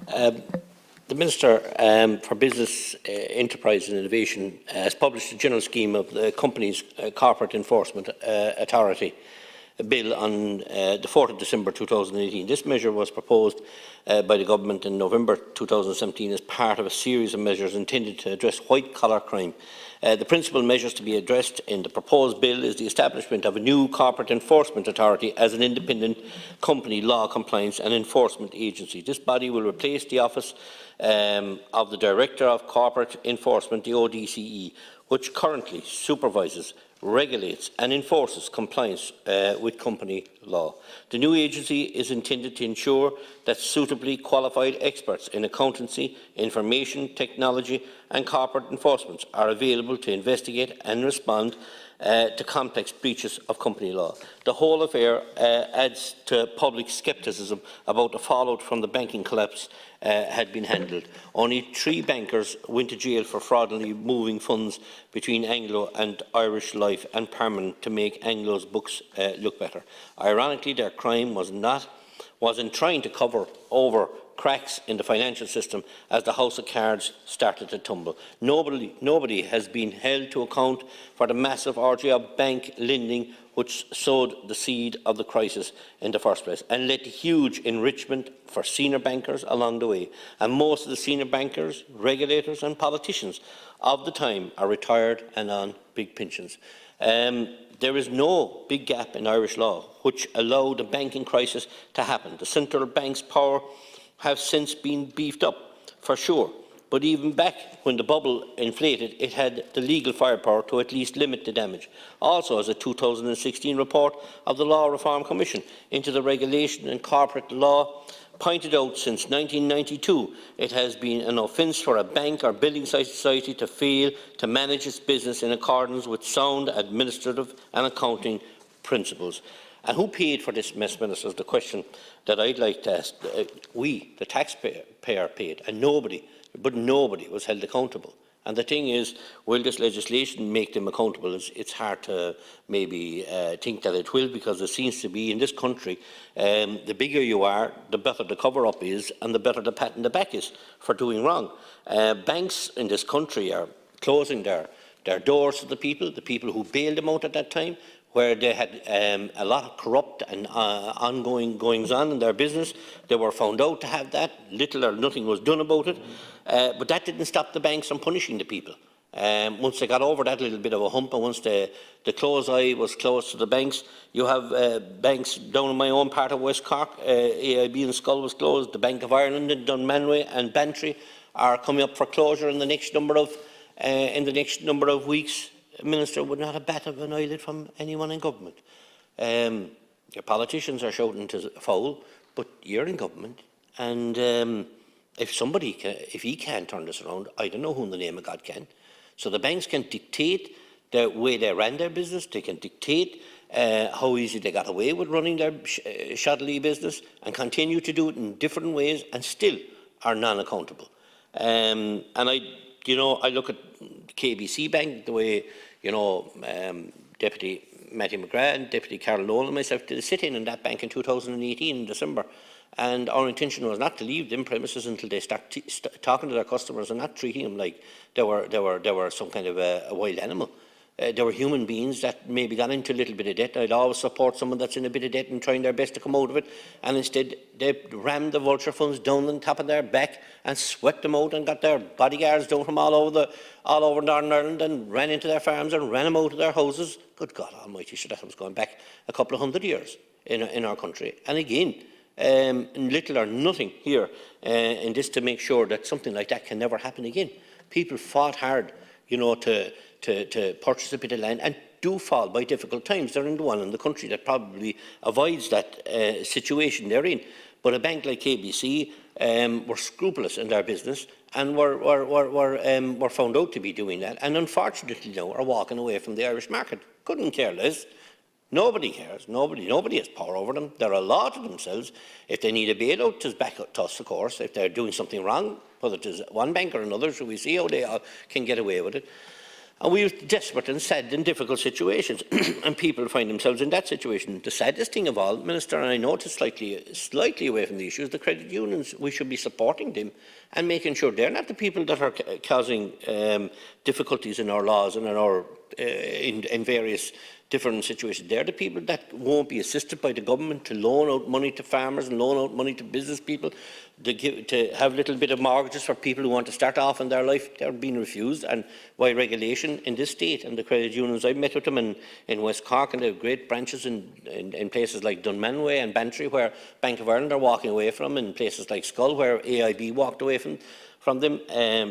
The Minister for Business, Enterprise and Innovation has published a general scheme of the company's Corporate Enforcement Authority bill on the 4th of December 2018. This measure was proposed by the Government in November 2017 as part of a series of measures intended to address white-collar crime. The principal measures to be addressed in the proposed bill is the establishment of a new Corporate Enforcement Authority as an independent company law compliance and enforcement agency. This body will replace the office of the Director of Corporate Enforcement, the ODCE, which currently supervises, regulates and enforces compliance with company law. The new agency is intended to ensure that suitably qualified experts in accountancy, information technology and corporate enforcement are available to investigate and respond to complex breaches of company law. The whole affair adds to public scepticism about the fallout from the banking collapse had been handled. Only 3 bankers went to jail for fraudulently moving funds between Anglo and Irish Life and Permanent to make Anglo's books look better. Ironically, their crime was in trying to cover over cracks in the financial system as the house of cards started to tumble. Nobody has been held to account for the massive orgy of bank lending which sowed the seed of the crisis in the first place and led to huge enrichment for senior bankers along the way. And most of the senior bankers, regulators and politicians of the time are retired and on big pensions. There is no big gap in Irish law which allowed the banking crisis to happen. The central bank's power have since been beefed up, for sure. But even back when the bubble inflated, it had the legal firepower to at least limit the damage. Also, as a 2016 report of the Law Reform Commission into the regulation and corporate law pointed out, since 1992, it has been an offence for a bank or building society to fail to manage its business in accordance with sound administrative and accounting principles. And who paid for this mess, Minister, is the question that I'd like to ask. We, the taxpayer, paid, and nobody was held accountable. And the thing is, will this legislation make them accountable? It's hard to maybe think that it will, because it seems to be in this country, the bigger you are, the better the cover-up is, and the better the pat in the back is for doing wrong. Banks in this country are closing their doors to the people who bailed them out at that time, where they had a lot of corrupt and ongoing goings-on in their business. They were found out to have that. Little or nothing was done about it. But that didn't stop the banks from punishing the people. Once they got over that little bit of a hump, and once the close eye was closed to the banks, you have banks down in my own part of West Cork. AIB and Scull was closed. The Bank of Ireland in Dunmanway and Bantry are coming up for closure in the next number of weeks. Minister, would not a bat of an eyelid from anyone in government. Your politicians are shouting to foul, but you're in government, and if he can't turn this around, I don't know who in the name of God can. So the banks can dictate the way they ran their business. They can dictate how easy they got away with running their shoddily business, and continue to do it in different ways, and still are non-accountable. And I look at KBC Bank, the way Deputy Matthew McGrath and Deputy Carol Nolan and myself did sit in that bank in 2018 in December, and our intention was not to leave them premises until they start talking to their customers and not treating them like they were some kind of a wild animal. They were human beings that maybe got into a little bit of debt. I'd always support someone that's in a bit of debt and trying their best to come out of it, and instead they rammed the vulture funds down on top of their back and swept them out and got their bodyguards down from all over Northern Ireland and ran into their farms and ran them out of their houses. Good God Almighty, so that was going back a couple of 100 years in our country. And again, little or nothing here in this to make sure that something like that can never happen again. People fought hard, to purchase a bit of land, and do fall by difficult times. They're in the one in the country that probably avoids that situation they're in. But a bank like KBC were scrupulous in their business and were found out to be doing that, and unfortunately now are walking away from the Irish market. Couldn't care less. Nobody cares. Nobody has power over them. They're a law to themselves. If they need a bailout, it's back to us, of course. If they're doing something wrong, whether it is one bank or another, so we see how they can get away with it. And we are desperate and sad in difficult situations, and people find themselves in that situation. The saddest thing of all, Minister, and I know it's slightly away from the issue, is the credit unions. We should be supporting them and making sure they're not the people that are causing difficulties in our laws and in our in various different situations. They're the people that won't be assisted by the government to loan out money to farmers and loan out money to business people, to have a little bit of mortgages for people who want to start off in their life. They're being refused, and by regulation in this state. And the credit unions, I've met with them in West Cork, and they have great branches in places like Dunmanway and Bantry, where Bank of Ireland are walking away from, in places like Scull, where AIB walked away from them,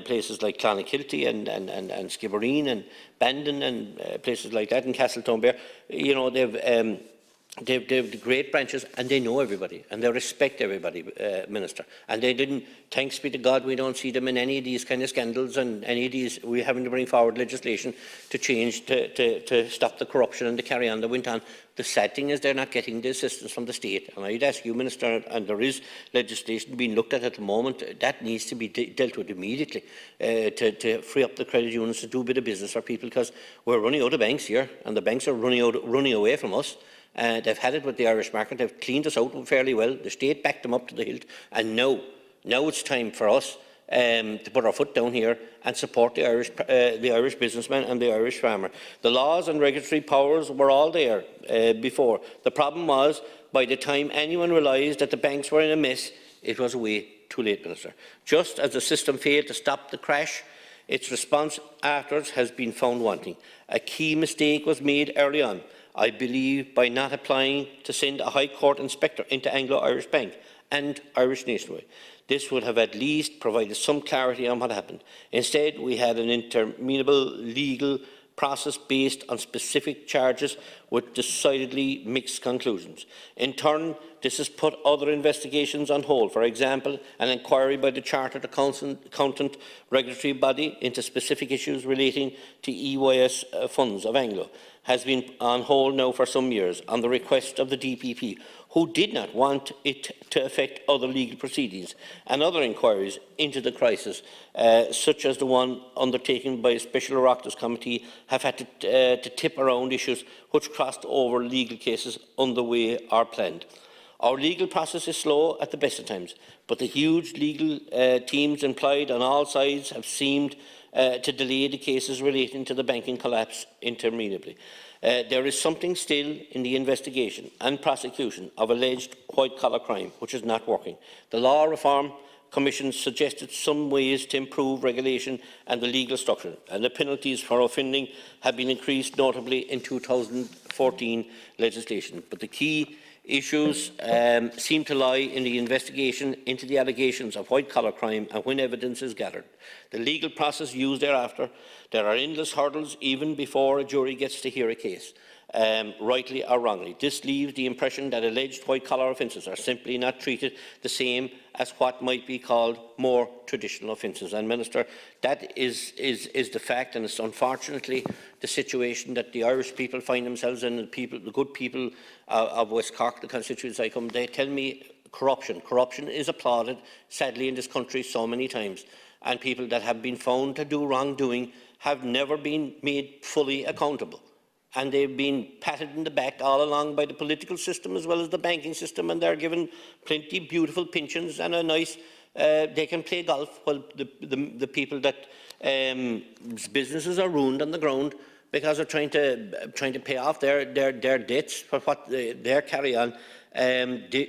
places like Clonakilty and Skibbereen and Bandon and places like that in Castletownbere. You know, they've great branches, and they know everybody and they respect everybody, Minister. And they didn't, thanks be to God, we don't see them in any of these kind of scandals and any of these. We're having to bring forward legislation to change, to stop the corruption and the carry on that went on. The sad thing is they're not getting the assistance from the state. And I'd ask you, Minister, and there is legislation being looked at the moment, that needs to be dealt with immediately to free up the credit unions to do a bit of business for people, because we're running out of banks here, and the banks are running away from us. They've had it with the Irish market. They've cleaned us out fairly well. The state backed them up to the hilt. And now it's time for us to put our foot down here and support the Irish businessman and the Irish farmer. The laws and regulatory powers were all there before. The problem was, by the time anyone realised that the banks were in a mess, it was way too late, Minister. Just as the system failed to stop the crash, its response afterwards has been found wanting. A key mistake was made early on, I believe, by not applying to send a High Court inspector into Anglo-Irish Bank and Irish Nationwide. This would have at least provided some clarity on what happened. Instead, we had an interminable legal process based on specific charges with decidedly mixed conclusions. In turn, this has put other investigations on hold. For example, an inquiry by the Chartered Accountant regulatory body into specific issues relating to EYS funds of Anglo has been on hold now for some years on the request of the DPP, who did not want it to affect other legal proceedings, and other inquiries into the crisis, such as the one undertaken by a special Oireachtas committee, have had to tip around issues which crossed over legal cases underway or planned. Our legal process is slow at the best of times, but the huge legal teams employed on all sides have seemed to delay the cases relating to the banking collapse interminably. There is something still in the investigation and prosecution of alleged white-collar crime which is not working. The Law Reform Commission suggested some ways to improve regulation and the legal structure, and the penalties for offending have been increased notably in 2014 legislation. But the key issues seem to lie in the investigation into the allegations of white-collar crime and when evidence is gathered. The legal process used thereafter, there are endless hurdles even before a jury gets to hear a case, rightly or wrongly. This leaves the impression that alleged white-collar offences are simply not treated the same as what might be called more traditional offences. And, Minister, that is the fact, and it's unfortunately the situation that the Irish people find themselves in, and the good people of West Cork, the constituency I come, they tell me corruption is applauded, sadly, in this country so many times, and people that have been found to do wrongdoing have never been made fully accountable. And they've been patted in the back all along by the political system as well as the banking system, and they're given plenty beautiful pensions and a nice, they can play golf, while the people that businesses are ruined on the ground because they're trying to pay off their debts for what their carry on.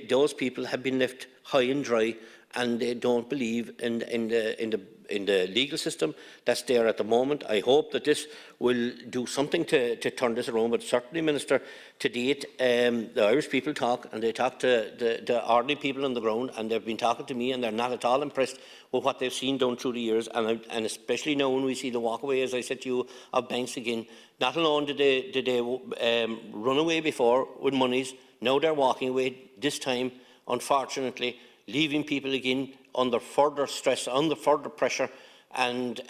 Those people have been left high and dry, and they don't believe in the legal system that's there at the moment. I hope that this will do something to turn this around, but certainly, Minister, to date, the Irish people talk, and they talk to the ordinary people on the ground, and they've been talking to me, and they're not at all impressed with what they've seen down through the years, and especially now when we see the walkaway, as I said to you, of banks again. Not alone did they run away before with monies, now they're walking away, this time, unfortunately, leaving people again under further stress, under further pressure, and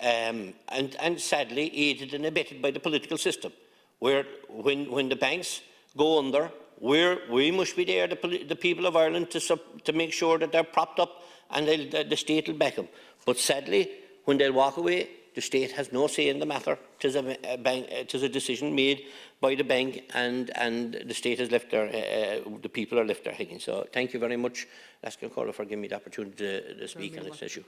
sadly aided and abetted by the political system, where when the banks go under, we must be there, the people of Ireland, to make sure that they're propped up, and the state will back them. But sadly, when they'll walk away, The state has no say in the matter. It is a decision made by the bank, and the state has left the people are left their hanging. So thank you very much, Laskin Cola, for giving me the opportunity to speak on this issue.